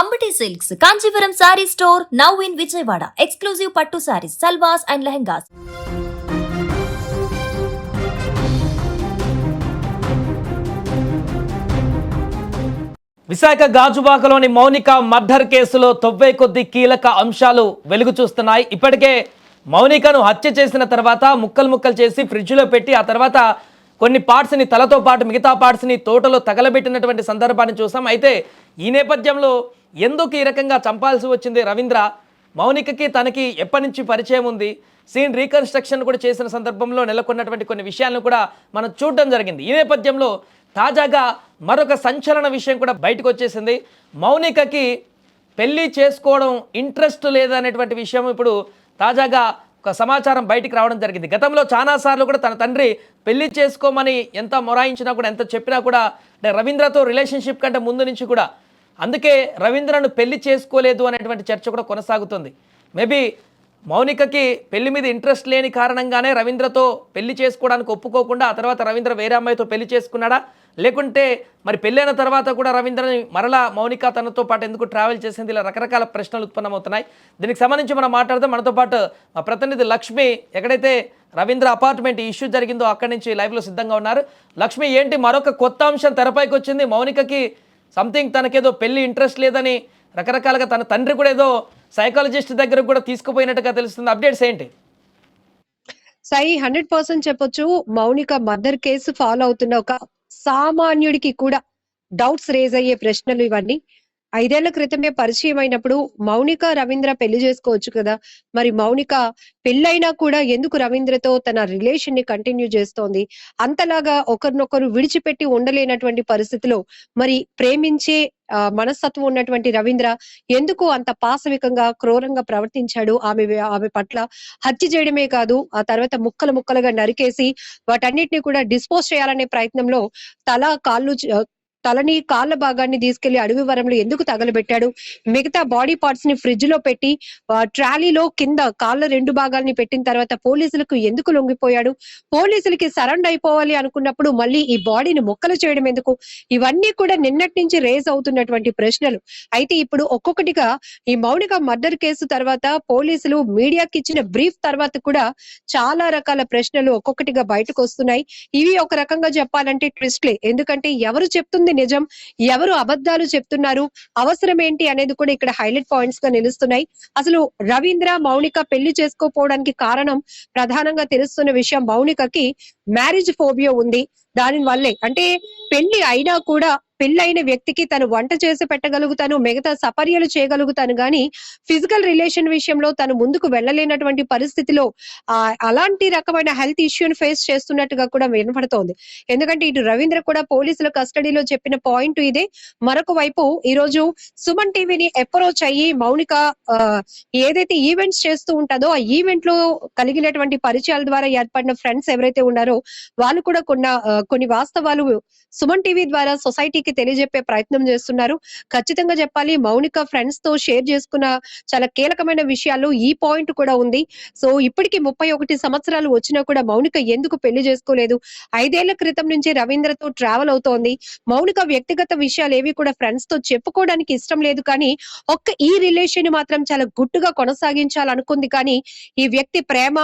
Ambati Silks, Kanchipuram Saree Store, now in Vijayawada. Exclusive Pattu Sarees, Salwas and Lehengas. Visakha గాజువాకలోని Mounika murder కేసులో తొవ్వే కొద్ది కీలక అంశాలు వెలుగు చూస్తున్నాయి. ఇప్పటికే మౌనికను హత్య చేసిన తర్వాత ముక్కలు చేసి ఫ్రిడ్జ్లో పెట్టి ఆ తర్వాత కొన్ని పార్ట్స్ని తలతో పాటు మిగతా పార్ట్స్ని తోటలో తగలబెట్టినటువంటి సందర్భాన్ని చూసాం. అయితే ఈ నేపథ్యంలో ఎందుకు ఈ రకంగా చంపాల్సి వచ్చింది రవీంద్ర, మౌనికకి తనకి ఎప్పటి నుంచి పరిచయం ఉంది, సీన్ రీకన్స్ట్రక్షన్ కూడా చేసిన సందర్భంలో నెలకొన్నటువంటి కొన్ని విషయాలను కూడా మనం చూడడం జరిగింది. ఈ నేపథ్యంలో తాజాగా మరొక సంచలన విషయం కూడా బయటకు వచ్చేసింది. మౌనికకి పెళ్లి చేసుకోవడం ఇంట్రెస్ట్ లేదనేటువంటి విషయం ఇప్పుడు తాజాగా ఒక సమాచారం బయటికి రావడం జరిగింది. గతంలో చాలాసార్లు కూడా తన తండ్రి పెళ్లి చేసుకోమని ఎంత మొరాయించినా కూడా ఎంత చెప్పినా కూడా అంటే రవీంద్రతో రిలేషన్షిప్ కంటే ముందు నుంచి కూడా అందుకే రవీంద్రను పెళ్లి చేసుకోలేదు అనేటువంటి చర్చ కూడా కొనసాగుతుంది. మేబీ మౌనికకి పెళ్లి మీద ఇంట్రెస్ట్ లేని కారణంగానే రవీంద్రతో పెళ్లి చేసుకోవడానికి ఒప్పుకోకుండా ఆ తర్వాత రవీంద్ర వేరే అమ్మాయితో పెళ్లి చేసుకున్నాడా, లేకుంటే మరి పెళ్ళైన తర్వాత కూడా రవీంద్రని మరలా మౌనిక తనతో పాటు ఎందుకు ట్రావెల్ చేసింది, ఇలా రకరకాల ప్రశ్నలు ఉత్పన్నమవుతున్నాయి. దీనికి సంబంధించి మనం మాట్లాడితే మనతో పాటు మా ప్రతినిధి లక్ష్మి ఎక్కడైతే రవీంద్ర అపార్ట్మెంట్ ఇష్యూ జరిగిందో అక్కడి నుంచి లైవ్లో సిద్ధంగా ఉన్నారు. లక్ష్మి, ఏంటి మరొక కొత్త అంశం తెరపైకి వచ్చింది? మౌనికకి సంథింగ్ తనకేదో పెళ్లి ఇంట్రెస్ట్ లేదని రకరకాలుగా తన తండ్రి కూడా ఏదో సైకాలజిస్ట్ దగ్గర కూడా తీసుకుపోయినట్టుగా తెలుస్తుంది. అప్డేట్స్ ఏంటి? సాయి 100% చెప్పొచ్చు. మౌనిక మర్డర్ కేసు ఫాలో అవుతున్న ఒక సామాన్యుడికి కూడా డౌట్స్ రేజ్ అయ్యే ప్రశ్నలు ఇవన్నీ. 5 ఏళ్ల క్రితమే పరిచయం అయినప్పుడు మౌనిక రవీంద్ర పెళ్లి చేసుకోవచ్చు కదా, మరి మౌనిక పెళ్ళైనా కూడా ఎందుకు రవీంద్రతో తన రిలేషన్ ని కంటిన్యూ చేస్తోంది? అంతలాగా ఒకరినొకరు విడిచిపెట్టి ఉండలేనటువంటి పరిస్థితిలో మరి ప్రేమించే మనస్తత్వం ఉన్నటువంటి రవీంద్ర ఎందుకు అంత పాశవికంగా క్రూరంగా ప్రవర్తించాడు? ఆమె పట్ల హత్య చేయడమే కాదు, ఆ తర్వాత ముక్కలుగా నరికేసి వాటన్నిటిని కూడా డిస్పోజ్ చేయాలనే ప్రయత్నంలో తలని కాళ్ళ భాగాన్ని తీసుకెళ్లి అడవి వరంలో ఎందుకు తగలబెట్టాడు? మిగతా బాడీ పార్ట్స్ ని ఫ్రిడ్జ్ లో పెట్టి ట్రాలీలో కింద కాళ్ళ 2 భాగాల్ని పెట్టిన తర్వాత పోలీసులకు ఎందుకు లొంగిపోయాడు? పోలీసులకి సరెండర్ అయిపోవాలి అనుకున్నప్పుడు మళ్ళీ ఈ బాడీని ముక్కలు చేయడం ఎందుకు? ఇవన్నీ కూడా నిన్నటి నుంచి రేజ్ అవుతున్నటువంటి ప్రశ్నలు. అయితే ఇప్పుడు ఒక్కొక్కటిగా ఈ మౌనిక మర్డర్ కేసు తర్వాత పోలీసులు మీడియాకి ఇచ్చిన బ్రీఫ్ తర్వాత కూడా చాలా రకాల ప్రశ్నలు ఒక్కొక్కటిగా బయటకు వస్తున్నాయి. ఇవి ఒక రకంగా చెప్పాలంటే ట్విస్ట్లే. ఎందుకంటే ఎవరు చెప్తుంది నిజం, ఎవరు అబద్ధాలు చెప్తున్నారు, అవసరం ఏంటి అనేది కూడా ఇక్కడ హైలైట్ పాయింట్స్ గా నిలుస్తున్నాయి. అసలు రవీంద్ర మౌనిక పెళ్లి చేసుకోపోవడానికి కారణం ప్రధానంగా తెలుస్తున్న విషయం, మౌనికకి మ్యారేజ్ ఫోబియా ఉంది. దాని వల్లే అంటే పెళ్లి అయినా కూడా పెళ్ళైన వ్యక్తికి తను వంట చేసి పెట్టగలుగుతాను, మిగతా సపర్యలు చేయగలుగుతాను, గాని ఫిజికల్ రిలేషన్ విషయంలో తను ముందుకు వెళ్ళలేనటువంటి పరిస్థితిలో అలాంటి రకమైన హెల్త్ ఇష్యూని ఫేస్ చేస్తున్నట్టుగా కూడా వినపడుతోంది. ఎందుకంటే ఇటు రవీంద్ర కూడా పోలీసుల కస్టడీలో చెప్పిన పాయింట్ ఇదే. మరొక వైపు ఈ రోజు సుమన్ టీవీని అప్రోచ్ అయ్యి మౌనిక ఏదైతే ఈవెంట్స్ చేస్తూ ఉంటుందో ఆ ఈవెంట్ లో కలిగినటువంటి పరిచయాల ద్వారా ఏర్పడిన ఫ్రెండ్స్ ఎవరైతే ఉన్నారో వాళ్ళు కూడా కొన్ని వాస్తవాలు సుమన్ టీవీ ద్వారా సొసైటీకి తెలియజెప్పే ప్రయత్నం చేస్తున్నారు. ఖచ్చితంగా చెప్పాలి, మౌనిక ఫ్రెండ్స్ తో షేర్ చేసుకున్న చాలా కీలకమైన విషయాలు ఈ పాయింట్ కూడా ఉంది. సో ఇప్పటికి 31 సంవత్సరాలు వచ్చినా కూడా మౌనిక ఎందుకు పెళ్లి చేసుకోలేదు? 5 ఏళ్ల క్రితం నుంచి రవీంద్రతో ట్రావెల్ అవుతోంది. మౌనిక వ్యక్తిగత విషయాలు ఏవి కూడా ఫ్రెండ్స్ తో చెప్పుకోవడానికి ఇష్టం లేదు, కానీ ఈ రిలేషన్ మాత్రం చాలా గుట్టుగా కొనసాగించాలనుకుంది. కానీ ఈ వ్యక్తి ప్రేమ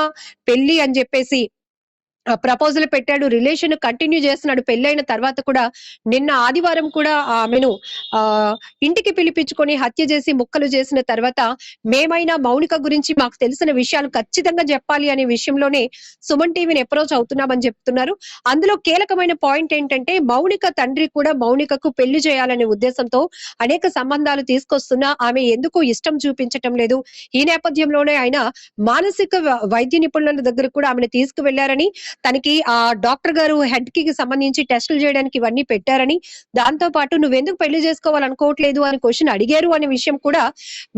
పెళ్లి అని చెప్పేసి ప్రపోజల్ పెట్టాడు, రిలేషన్ కంటిన్యూ చేస్తున్నాడు. పెళ్ళైన తర్వాత కూడా నిన్న ఆదివారం కూడా ఆమెను ఇంటికి పిలిపించుకొని హత్య చేసి ముక్కలు చేసిన తర్వాత మేమైనా మౌనిక గురించి మాకు తెలిసిన విషయాలు ఖచ్చితంగా చెప్పాలి అనే విషయంలోనే సుమన్ టీవీని అప్రోచ్ అవుతున్నామని చెప్తున్నారు. అందులో కీలకమైన పాయింట్ ఏంటంటే మౌనిక తండ్రి కూడా మౌనికకు పెళ్లి చేయాలనే ఉద్దేశంతో అనేక సంబంధాలు తీసుకొస్తున్నా ఆమె ఎందుకు ఇష్టం చూపించటం లేదు. ఈ నేపథ్యంలోనే ఆయన మానసిక వైద్య నిపుణుల దగ్గర కూడా ఆమెను తీసుకువెళ్లారని, తనకి ఆ డాక్టర్ గారు హెడ్ కి సంబంధించి టెస్టులు చేయడానికి ఇవన్నీ పెట్టారని, దాంతో పాటు నువ్వెందుకు పెళ్లి చేసుకోవాలనుకోవట్లేదు అని క్వశ్చన్ అడిగారు అనే విషయం కూడా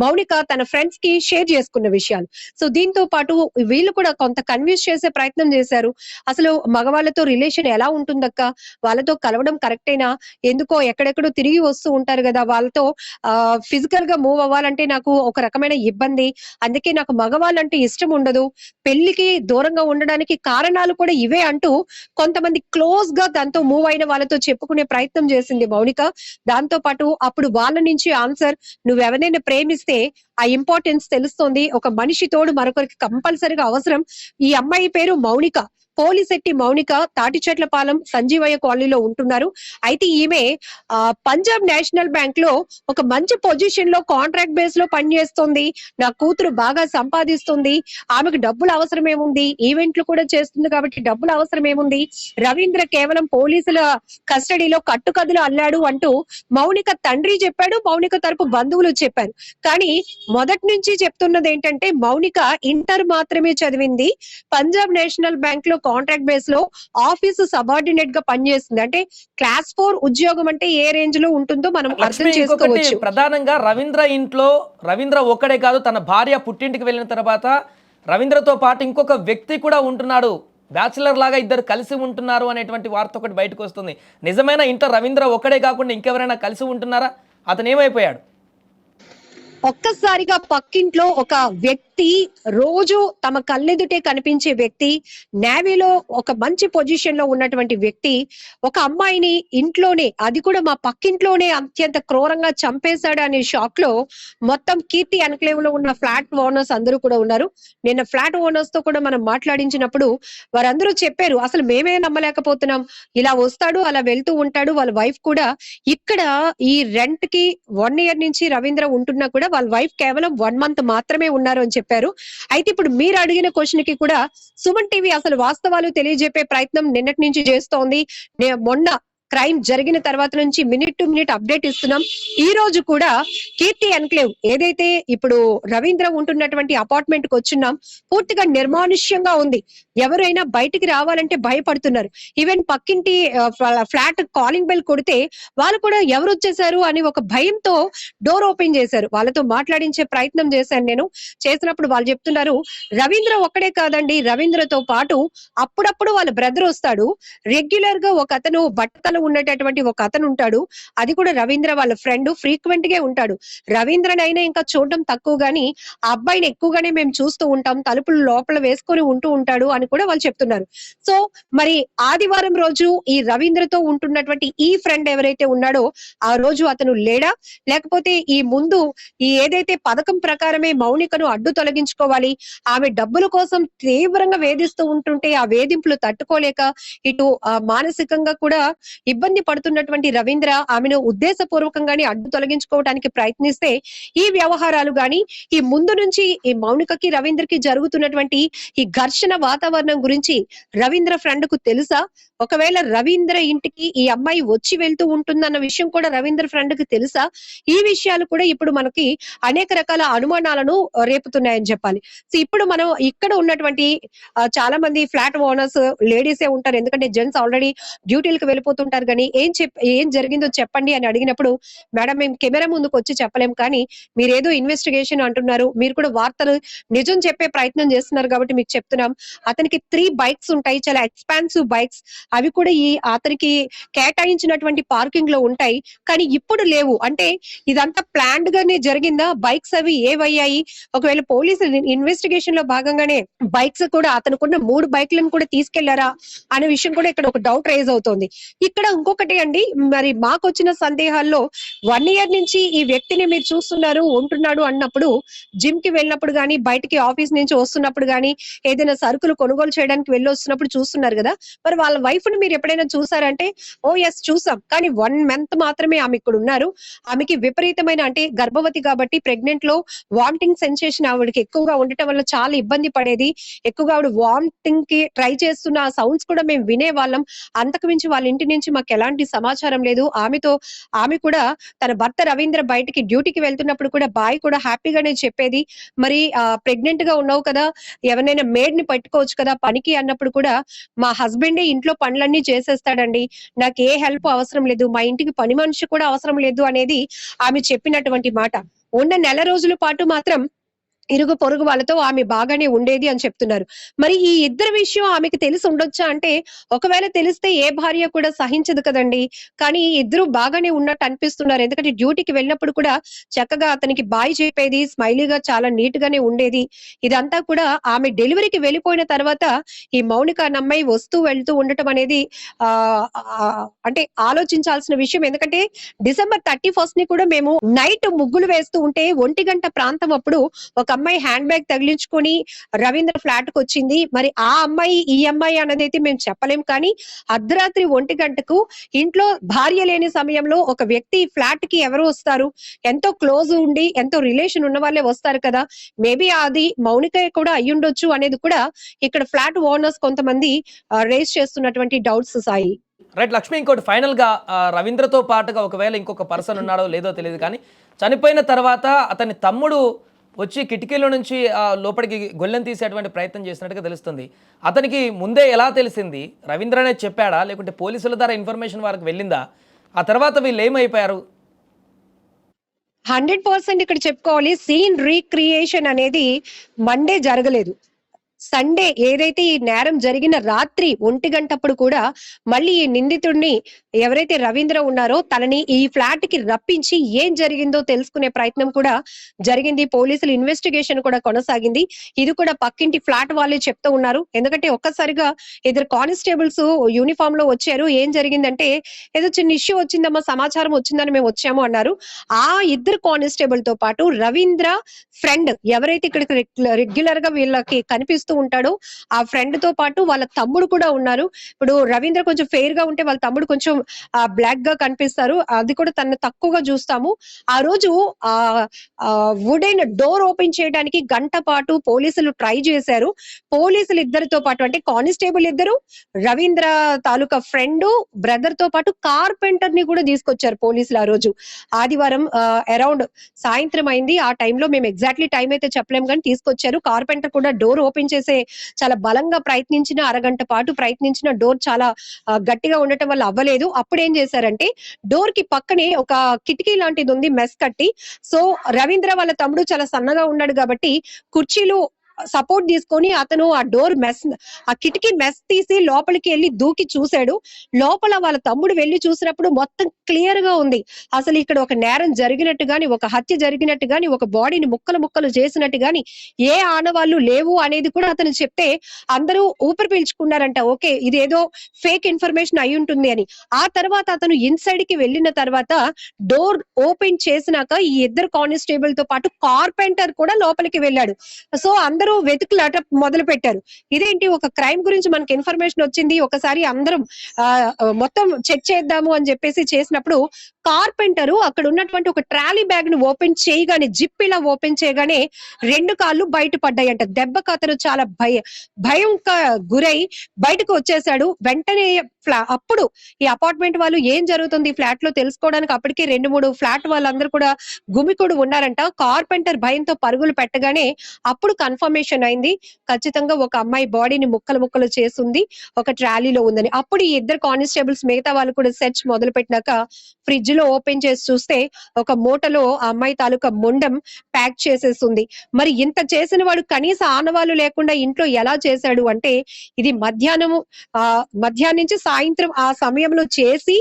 మౌనిక తన ఫ్రెండ్స్ కి షేర్ చేసుకున్న విషయాలు. సో దీంతో పాటు వీళ్ళు కూడా కొంత కన్విన్స్ చేసే ప్రయత్నం చేశారు. అసలు మగవాళ్ళతో రిలేషన్ ఎలా ఉంటుందక్క, వాళ్ళతో కలవడం కరెక్టేనా, ఎందుకో ఎక్కడెక్కడో తిరిగి వస్తూ ఉంటారు కదా, వాళ్ళతో ఫిజికల్ గా మూవ్ అవ్వాలంటే నాకు ఒక రకమైన ఇబ్బంది, అందుకే నాకు మగవాళ్ళంటే ఇష్టం ఉండదు, పెళ్లికి దూరంగా ఉండడానికి కారణాలు కూడా కూడా ఇవే అంటూ కొంతమంది క్లోజ్ గా దాంతో మూవ్ అయిన వాళ్ళతో చెప్పుకునే ప్రయత్నం చేసింది మౌనిక. దాంతో పాటు అప్పుడు వాళ్ళ నుంచి ఆన్సర్, నువ్వు ఎవరైనా ప్రేమిస్తే ఆ ఇంపార్టెన్స్ తెలుస్తోంది, ఒక మనిషి తోడు మరొకరికి కంపల్సరీగా అవసరం. ఈ అమ్మాయి పేరు మౌనిక, పోలిశెట్టి మౌనిక, తాటిచెట్లపాలెం సంజీవయ్య కాలనీలో ఉంటున్నారు. అయితే ఈమె పంజాబ్ నేషనల్ బ్యాంక్ లో ఒక మంచి పొజిషన్ లో కాంట్రాక్ట్ బేస్ లో పనిచేస్తుంది. నా కూతురు బాగా సంపాదిస్తుంది, ఆమెకు డబ్బులు అవసరం ఏముంది, ఈవెంట్లు కూడా చేస్తుంది కాబట్టి డబ్బులు అవసరం ఏముంది, రవీంద్ర కేవలం పోలీసుల కస్టడీలో కట్టుకథలు అల్లాడు అంటూ మౌనిక తండ్రి చెప్పాడు, మౌనిక తరపు బంధువులు చెప్పారు. కానీ మొదటి నుంచి చెప్తున్నది ఏంటంటే మౌనిక ఇంటర్ మాత్రమే చదివింది, పంజాబ్ నేషనల్ బ్యాంక్ లో కాంట్రాక్ట్ బేస్ లో ఆఫీసు సబార్డినేట్ గా పనిచేస్తుంది. అంటే క్లాస్ 4 ఉద్యోగం అంటే ఏ రేంజ్ లో ఉంటుందో మనం అర్థం లక్ష్మి, ఇంకొకటి చేసుకోవచ్చు. ప్రధానంగా రవీంద్ర ఇంట్లో రవీంద్ర ఒక్కడే కాదు, తన భార్య పుట్టింటికి వెళ్ళిన తర్వాత రవీంద్రతో పాటు ఇంకొక వ్యక్తి కూడా ఉంటున్నాడు, బ్యాచిలర్ లాగా ఇద్దరు కలిసి ఉంటున్నారు అనేటువంటి వార్త ఒకటి బయటకు వస్తుంది. నిజమైన ఇంట్లో రవీంద్ర ఒక్కడే కాకుండా ఇంకెవరైనా కలిసి ఉంటున్నారా? అతను ఏమైపోయాడు? ఒక్కసారిగా పక్కింట్లో ఒక వ్యక్తి, రోజు తమ కళ్ళెదుటే కనిపించే వ్యక్తి, నేవీలో ఒక మంచి పొజిషన్ లో ఉన్నటువంటి వ్యక్తి ఒక అమ్మాయిని ఇంట్లోనే, అది కూడా మా పక్కింట్లోనే అత్యంత క్రూరంగా చంపేశాడు అనే షాక్ లో మొత్తం కీర్తి ఎన్క్లేవ్ లో ఉన్న ఫ్లాట్ ఓనర్స్ అందరూ కూడా ఉన్నారు. నిన్న ఫ్లాట్ ఓనర్స్ తో కూడా మనం మాట్లాడించినప్పుడు వారందరూ చెప్పారు, అసలు మేమే నమ్మలేకపోతున్నాం, ఇలా వస్తాడు అలా వెళ్తూ ఉంటాడు. వాళ్ళ వైఫ్ కూడా ఇక్కడ ఈ రెంట్ కి 1 year నుంచి రవీంద్ర ఉంటున్నా కూడా వాళ్ళ వైఫ్ కేవలం 1 month మాత్రమే ఉన్నారు అని చెప్పారు. అయితే ఇప్పుడు మీరు అడిగిన క్వశ్చన్ కి కూడా సుమన్ టీవీ అసలు వాస్తవాలు తెలియజెప్పే ప్రయత్నం నిన్నటి నుంచి చేస్తోంది. మొన్న క్రైమ్ జరిగిన తర్వాత నుంచి మినిట్ టు మినిట్ అప్డేట్ ఇస్తున్నాం. ఈ రోజు కూడా కీర్తి ఎన్క్లేవ్ ఏదైతే ఇప్పుడు రవీంద్ర ఉంటున్నటువంటి అపార్ట్మెంట్ కి వచ్చున్నాం, పూర్తిగా నిర్మానుష్యంగా ఉంది. ఎవరైనా బయటికి రావాలంటే భయపడుతున్నారు. ఈవెన్ పక్కింటి ఫ్లాట్ కాలింగ్ బెల్ కొడితే వాళ్ళు కూడా ఎవరు వచ్చేసారు అని ఒక భయంతో డోర్ ఓపెన్ చేశారు. వాళ్ళతో మాట్లాడించే ప్రయత్నం చేశాను నేను. చేసినప్పుడు వాళ్ళు చెప్తున్నారు, రవీంద్ర ఒక్కడే కాదండి, రవీంద్రతో పాటు అప్పుడప్పుడు వాళ్ళ బ్రదర్ వస్తాడు, రెగ్యులర్ గా ఒక అతను బట్టతల ఉన్నటువంటి ఒక అతను ఉంటాడు, అది కూడా రవీంద్ర వాళ్ళ ఫ్రెండ్, ఫ్రీక్వెంట్ గా ఉంటాడు. రవీంద్రనైనా ఇంకా చూడడం తక్కువ గాని ఆ అబ్బాయిని ఎక్కువగానే మేము చూస్తూ ఉంటాం, తలుపులు లోపల వేసుకొని ఉంటూ ఉంటాడు అని కూడా వాళ్ళు చెప్తున్నారు. సో మరి ఆదివారం రోజు ఈ రవీంద్రతో ఉంటున్నటువంటి ఈ ఫ్రెండ్ ఎవరైతే ఉన్నాడో ఆ రోజు అతను లేడా, లేకపోతే ఈ ముందు ఈ ఏదైతే పథకం ప్రకారమే మౌనికను అడ్డు తొలగించుకోవాలి, ఆమె డబ్బుల కోసం తీవ్రంగా వేధిస్తూ ఉంటుంటే ఆ వేధింపులు తట్టుకోలేక ఇటు మానసికంగా కూడా ఇబ్బంది పడుతున్నటువంటి రవీంద్ర ఆమెను ఉద్దేశపూర్వకంగానే అడ్డు తొలగించుకోవడానికి ప్రయత్నిస్తే ఈ వ్యవహారాలు గాని, ఈ ముందు నుంచి ఈ మౌనికకి రవీంద్రకి జరుగుతున్నటువంటి ఈ ఘర్షణ వాతావరణం గురించి రవీంద్ర ఫ్రెండ్ కు తెలుసా? ఒకవేళ రవీంద్ర ఇంటికి ఈ అమ్మాయి వచ్చి వెళ్తూ ఉంటుందన్న విషయం కూడా రవీంద్ర ఫ్రెండ్ కి తెలుసా? ఈ విషయాలు కూడా ఇప్పుడు మనకి అనేక రకాల అనుమానాలను రేపుతున్నాయని చెప్పాలి. సో ఇప్పుడు మనం ఇక్కడ ఉన్నటువంటి చాలా మంది ఫ్లాట్ ఓనర్స్ లేడీసే ఉంటారు, ఎందుకంటే జెంట్స్ ఆల్రెడీ డ్యూటీలకు వెళ్ళిపోతుంటారు. కానీ ఏం జరిగిందో చెప్పండి అని అడిగినప్పుడు, మేడం మేము కెమెరా ముందుకు వచ్చి చెప్పలేం, కానీ మీరేదో ఇన్వెస్టిగేషన్ అంటున్నారు, మీరు కూడా వార్తలు నిజం చెప్పే ప్రయత్నం చేస్తున్నారు కాబట్టి మీకు చెప్తున్నాం. అతనికి 3 bikes ఉంటాయి, చాలా ఎక్స్పాన్సివ్ బైక్స్, అవి కూడా ఈ అతనికి కేటాయించినటువంటి పార్కింగ్ లో ఉంటాయి, కానీ ఇప్పుడు లేవు. అంటే ఇదంతా ప్లాన్డ్ గానే జరిగిందా? బైక్స్ అవి ఏవయ్యాయి? ఒకవేళ పోలీసులు ఇన్వెస్టిగేషన్ లో భాగంగానే బైక్స్ కూడా అతనుకున్న 3 బైక్లను కూడా తీసుకెళ్లారా అనే విషయం కూడా ఇక్కడ ఒక డౌట్ రైజ్ అవుతోంది. ఇక్కడ ఇంకొకటి అండి, మరి మాకు వచ్చిన సందేహాల్లో 1 year నుంచి ఈ వ్యక్తిని మీరు చూస్తున్నారు, ఉంటున్నాడు అన్నప్పుడు జిమ్ కి వెళ్ళినప్పుడు గానీ, బయటికి ఆఫీస్ నుంచి వస్తున్నప్పుడు గానీ, ఏదైనా సరుకులు కొనుగోలు చేయడానికి వెళ్ళి వస్తున్నప్పుడు చూస్తున్నారు కదా, మరి వాళ్ళ వైఫ్ ని మీరు ఎప్పుడైనా చూసారంటే, ఓ ఎస్ చూసాం, కానీ 1 month మాత్రమే ఆమె ఇక్కడ ఉన్నారు. ఆమెకి విపరీతమైన, అంటే గర్భవతి కాబట్టి ప్రెగ్నెంట్ లో వామిటింగ్ సెన్సేషన్ ఆవిడకి ఎక్కువగా ఉండటం వల్ల చాలా ఇబ్బంది పడేది. ఎక్కువగా ఆవిడ వామిటింగ్ కి ట్రై చేస్తున్న ఆ సౌండ్స్ కూడా మేము వినేవాళ్ళం. అంతకు మించి వాళ్ళ ఇంటి నుంచి మాకు ఎలాంటి సమాచారం లేదు. ఆమె కూడా తన భర్త రవీంద్ర బయటికి డ్యూటీకి వెళ్తున్నప్పుడు కూడా బాయ్ కూడా హ్యాపీగానే చెప్పేది. మరి ప్రెగ్నెంట్ గా ఉన్నావు కదా, ఎవరైనా మేడ్ ని పెట్టుకోవచ్చు కదా పనికి అన్నప్పుడు కూడా, మా హస్బెండే ఇంట్లో పనులన్నీ చేసేస్తాడండి, నాకు ఏ హెల్ప్ అవసరం లేదు, మా ఇంటికి పని మనిషి కూడా అవసరం లేదు అనేది ఆమె చెప్పినటువంటి మాట. ఉన్న నెల రోజుల పాటు మాత్రం ఇరుగు పొరుగు వాళ్ళతో ఆమె బాగానే ఉండేది అని చెప్తున్నారు. మరి ఈ ఇద్దరి విషయం ఆమెకి తెలిసి ఉండొచ్చా అంటే, ఒకవేళ తెలిస్తే ఏ భార్య కూడా సహించదు కదండీ! కానీ ఇద్దరు బాగానే ఉన్నట్టు అనిపిస్తున్నారు. ఎందుకంటే డ్యూటీకి వెళ్ళినప్పుడు కూడా చక్కగా అతనికి బాయ్ చెప్పేది, స్మైలీగా చాలా నీట్ గానే ఉండేది. ఇదంతా కూడా ఆమె డెలివరీకి వెళ్ళిపోయిన తర్వాత ఈ మౌనిక అనే అమ్మాయి వస్తూ వెళ్తూ ఉండటం అనేది అంటే ఆలోచించాల్సిన విషయం. ఎందుకంటే డిసెంబర్ 31 కూడా మేము నైట్ ముగ్గులు వేస్తూ ఉంటే 1 ప్రాంతం అప్పుడు ఒక అమ్మాయి హ్యాండ్ బ్యాగ్ తగిలించుకొని రవీంద్ర ఫ్లాట్ కు వచ్చింది. మరి ఆ అమ్మాయి ఈ అమ్మాయి అన్నదైతే మేము చెప్పలేం. కానీ అర్ధరాత్రి 1 ఇంట్లో భార్య లేని సమయంలో ఒక వ్యక్తి ఫ్లాట్ కి ఎవరు వస్తారు? ఎంతో క్లోజ్ ఉండి ఎంతో రిలేషన్ ఉన్న వాళ్ళే వస్తారు కదా. మేబీ అది మౌనిక కూడా అయ్యుండొచ్చు అనేది కూడా ఇక్కడ ఫ్లాట్ ఓనర్స్ కొంతమంది రేస్ చేస్తున్నటువంటి డౌట్స్ సాయి. రైట్ లక్ష్మి, ఇంకోటి ఫైనల్ గా రవీంద్రతో పాటుగా ఒకవేళ ఇంకొక పర్సన్ ఉన్నాడో లేదో తెలియదు, కానీ చనిపోయిన తర్వాత అతని తమ్ముడు వచ్చి కిటికీలో నుంచి లోపలికి గొల్లెం తీసేటువంటి ప్రయత్నం చేసినట్టుగా తెలుస్తుంది. అతనికి ముందే ఎలా తెలిసింది? రవీంద్రనే చెప్పాడా, లేకుంటే పోలీసుల ద్వారా ఇన్ఫర్మేషన్ వారికి వెళ్ళిందా? ఆ తర్వాత వీళ్ళు ఏమైపోయారు? 100% ఇక్కడ చెప్పుకోవాలి, సీన్ రీక్రియేషన్ అనేది మండే జరగలేదు. సండే ఏదైతే ఈ నేరం జరిగిన రాత్రి 1 కూడా మళ్ళీ ఈ నిందితుడిని ఎవరైతే రవీంద్ర ఉన్నారో తనని ఈ ఫ్లాట్ కి రప్పించి ఏం జరిగిందో తెలుసుకునే ప్రయత్నం కూడా జరిగింది. పోలీసులు ఇన్వెస్టిగేషన్ కూడా కొనసాగింది. ఇది కూడా పక్కింటి ఫ్లాట్ వాళ్ళే చెప్తూ ఉన్నారు. ఎందుకంటే ఒక్కసారిగా ఇద్దరు కానిస్టేబుల్స్ యూనిఫామ్ లో వచ్చారు. ఏం జరిగిందంటే ఏదో చిన్న ఇష్యూ వచ్చిందమ్మా, సమాచారం వచ్చిందని మేము వచ్చాము అన్నారు. ఆ ఇద్దరు కానిస్టేబుల్ తో పాటు రవీంద్ర ఫ్రెండ్ ఎవరైతే ఇక్కడికి రెగ్యులర్ గా వీళ్ళకి కనిపిస్తూ ఉంటాడో ఆ ఫ్రెండ్ తో పాటు వాళ్ళ తమ్ముడు కూడా ఉన్నారు. ఇప్పుడు రవీంద్ర కొంచెం ఫెయిర్ గా ఉంటే వాళ్ళ తమ్ముడు కొంచెం బ్లాక్ గా కనిపిస్తారు. అది కూడా తనని తక్కువగా చూస్తాము. ఆ రోజు వుడెన్ డోర్ ఓపెన్ చేయడానికి గంట పాటు పోలీసులు ట్రై చేశారు. పోలీసులు ఇద్దరితో పాటు అంటే కానిస్టేబుల్ ఇద్దరు, రవీంద్ర తాలూకా ఫ్రెండ్ బ్రదర్ తో పాటు కార్పెంటర్ ని కూడా తీసుకొచ్చారు పోలీసులు. ఆ రోజు ఆదివారం అరౌండ్ సాయంత్రం అయింది. ఆ టైంలో మేము ఎగ్జాక్ట్లీ టైం అయితే చెప్పలేము, కానీ తీసుకొచ్చారు. కార్పెంటర్ కూడా డోర్ ఓపెన్ చేసే చాలా బలంగా ప్రయత్నించిన, అరగంట పాటు ప్రయత్నించిన డోర్ చాలా గట్టిగా ఉండటం వల్ల అవ్వలేదు. అప్పుడు ఏం చేశారంటే డోర్ కి పక్కనే ఒక కిటికీ లాంటిది ఉంది, మెస్ కట్టి. సో రవీంద్ర వాళ్ళ తమ్ముడు చాలా సన్నగా ఉన్నాడు కాబట్టి కుర్చీలు సపోర్ట్ తీసుకొని అతను ఆ డోర్ మెస్, ఆ కిటికీ మెస్ తీసి లోపలికి వెళ్ళి దూకి చూశాడు. లోపల వాళ్ళ తమ్ముడు వెళ్లి చూసినప్పుడు మొత్తం క్లియర్ గా ఉంది. అసలు ఇక్కడ ఒక నేరం జరిగినట్టు గాని, ఒక హత్య జరిగినట్టు గాని, ఒక బాడీని ముక్కలు ముక్కలు చేసినట్టు గాని ఏ ఆనవాళ్లు లేవు అనేది కూడా అతను చెప్తే అందరూ ఊపిరి పీల్చుకున్నారంట. ఓకే, ఇదేదో ఫేక్ ఇన్ఫర్మేషన్ అయి ఉంటుంది అని. ఆ తర్వాత అతను ఇన్సైడ్ కి వెళ్ళిన తర్వాత డోర్ ఓపెన్ చేసినాక ఈ ఇద్దరు కానిస్టేబుల్ తో పాటు కార్పెంటర్ కూడా లోపలికి వెళ్ళాడు. సో అందరూ వెతుకులాట మొదలు పెట్టారు. ఇదేంటి, ఒక క్రైమ్ గురించి మనకి ఇన్ఫర్మేషన్ వచ్చింది, ఒకసారి అందరం మొత్తం చెక్ చేద్దాము అని చెప్పేసి చేసినప్పుడు కార్పెంటరు అక్కడ ఉన్నటువంటి ఒక ట్రాలీ బ్యాగ్ ను ఓపెన్ చేయగానే, జిప్ ఇలా ఓపెన్ చేయగానే 2 కాళ్ళు బయట పడ్డాయంట. దెబ్బకు అతను చాలా భయంక గురై బయటకు వచ్చేసాడు. వెంటనే అప్పుడు ఈ అపార్ట్మెంట్ వాళ్ళు ఏం జరుగుతుంది ఫ్లాట్ లో తెలుసుకోవడానికి అప్పటికే 2-3 ఫ్లాట్ వాళ్ళందరూ కూడా గుమికూడు ఉన్నారంట. కార్పెంటర్ భయంతో పరుగులు పెట్టగానే అప్పుడు కన్ఫర్మేషన్ అయింది, ఖచ్చితంగా ఒక అమ్మాయి బాడీని ముక్కలు ముక్కలు చేసింది, ఒక ట్రాలీలో ఉందని. అప్పుడు ఈ ఇద్దరు కానిస్టేబుల్స్ మిగతా వాళ్ళు కూడా సెర్చ్ మొదలు పెట్టినాక ఫ్రిడ్జ్ లో ఓపెన్ చేసి చూస్తే ఒక మూటలో ఆ అమ్మాయి తాలూకా మొండం ప్యాక్ చేసేస్తుంది. మరి ఇంత చేసిన వాడు కనీస ఆనవాళ్ళు లేకుండా ఇంట్లో ఎలా చేశాడు అంటే, ఇది మధ్యాహ్నం నుంచి సాయంత్రం ఆ సమయంలో చేసి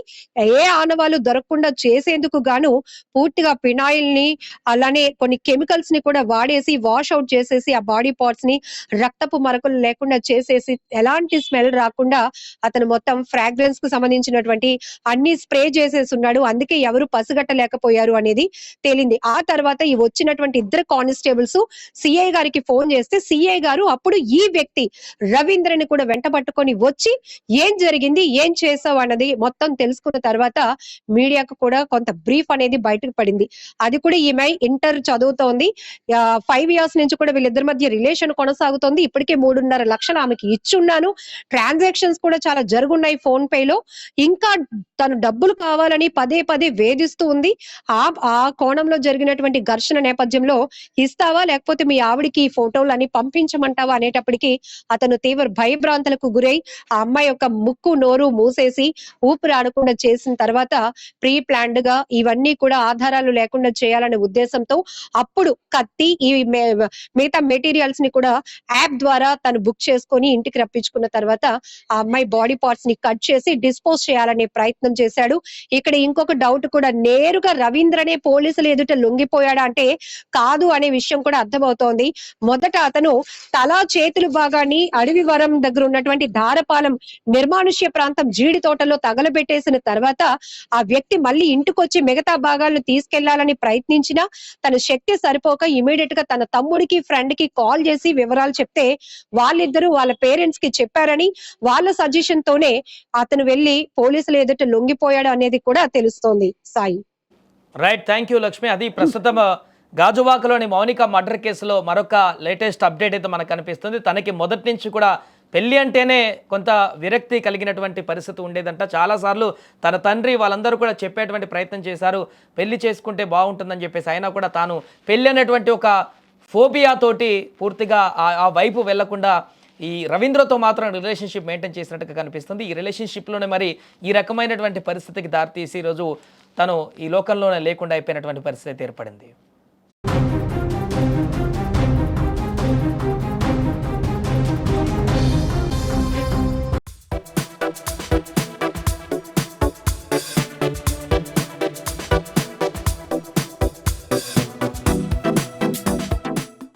ఏ ఆనవాళ్ళు దొరకకుండా చేసేందుకు గాను పూర్తిగా ఫినాయిల్ ని అలానే కొన్ని కెమికల్స్ ని కూడా వాడేసి వాష్ అవుట్ చేసేసి ఆ బాడీ పార్ట్స్ ని రక్తపు మరకలు లేకుండా చేసేసి ఎలాంటి స్మెల్ రాకుండా అతను మొత్తం ఫ్రాగ్రెన్స్ కు సంబంధించినటువంటి అన్ని స్ప్రే చేసేసి ఉన్నాడు. అందుకే ఎవరు పసిగట్టలేకపోయారు అనేది తేలింది. ఆ తర్వాత ఈ వచ్చినటువంటి ఇద్దరు కానిస్టేబుల్స్ సిఐ గారికి ఫోన్ చేస్తే సిఐ గారు అప్పుడు ఈ వ్యక్తి రవీంద్రని కూడా వెంట పట్టుకొని వచ్చి ఏం జరిగింది, ఏం చేసావు అన్నది మొత్తం తెలుసుకున్న తర్వాత మీడియాకు కూడా కొంత బ్రీఫ్ అనేది బయటకు పడింది. అది కూడా ఈమె ఇంటర్ చదువుతోంది. 5 years నుంచి కూడా వీళ్ళిద్దరి మధ్య రిలేషన్ కొనసాగుతోంది. ఇప్పటికే 3.5 లక్షలు ఆమెకి ఇచ్చున్నాను. ట్రాన్సాక్షన్స్ కూడా చాలా జరుగున్నాయి ఫోన్ పే లో. ఇంకా తను డబ్బులు కావాలని పదే పదే వేధిస్తూ ఉంది. ఆ కోణంలో జరిగినటువంటి ఘర్షణ నేపథ్యంలో ఇస్తావా లేకపోతే మీ ఆవిడికి ఈ ఫోటోలని పంపించమంటావా అనేటప్పటికి అతను తీవ్ర భయభ్రాంతులకు గురై ఆ అమ్మాయి యొక్క ముక్కు నోరు నోరు మూసేసి ఊపిరి ఆడకుండా చేసిన తర్వాత ప్రీ ప్లాన్డ్ గా ఇవన్నీ కూడా ఆధారాలు లేకుండా చేయాలనే ఉద్దేశంతో అప్పుడు కత్తి ఈ మిగతా మెటీరియల్స్ ని కూడా యాప్ ద్వారా తను బుక్ చేసుకొని ఇంటికి రప్పించుకున్న తర్వాత ఆ అమ్మాయి బాడీ పార్ట్స్ ని కట్ చేసి డిస్పోజ్ చేయాలనే ప్రయత్నం చేశాడు. ఇక్కడ ఇంకొక డౌట్ కూడా, నేరుగా రవీంద్రనే పోలీసులు ఎదుట లొంగిపోయాడా అంటే కాదు అనే విషయం కూడా అర్థమవుతోంది. మొదట అతను తల చేతులు భాగాన్ని అడవివరం దగ్గర ఉన్నటువంటి ధారపాలెం నిర్మానుష్య ప్రాంతం జీడి తోటలో తగలబెట్టేసిన తర్వాత ఆ వ్యక్తి మళ్ళీ ఇంటికొచ్చి మిగతా భాగాలను తీసుకెళ్లాలని ప్రయత్నించినా తన శక్తి సరిపోక ఇమీడియట్ గా తన తమ్ముడికి ఫ్రెండ్ కి కాల్ చేసి వివరాలు చెప్తే వాళ్ళిద్దరూ వాళ్ళ పేరెంట్స్ కి చెప్పారని, వాళ్ళ సజెషన్ తోనే అతను వెళ్లి పోలీసులు ఎదుట లొంగిపోయాడు అనేది కూడా తెలుస్తోంది Sai. Right, thank you Lakshmi. అది ప్రస్తుతం గాజువాకలోని మౌనిక మర్డర్ కేసులో మరొక లేటెస్ట్ అప్డేట్ అయితే మనకు కనిపిస్తుంది. తనకి మొదటి నుంచి కూడా పెళ్లి అంటేనే కొంత విరక్తి కలిగినటువంటి పరిస్థితి ఉండేదంట. చాలాసార్లు తన తండ్రి వాళ్ళందరూ కూడా చెప్పేటువంటి ప్రయత్నం చేశారు, పెళ్లి చేసుకుంటే బాగుంటుందని చెప్పేసి. అయినా కూడా తాను పెళ్లి అనేటువంటి ఒక ఫోబియా తోటి పూర్తిగా ఆ వైపు వెళ్లకుండా ఈ రవీంద్రతో మాత్రం రిలేషన్షిప్ మెయింటైన్ చేసినట్టుగా కనిపిస్తుంది. ఈ రిలేషన్షిప్లోనే మరి ఈ రకమైనటువంటి పరిస్థితికి దారితీసి ఈరోజు తను ఈ లోకంలోనే లేకుండా అయిపోయినటువంటి పరిస్థితి ఏర్పడింది.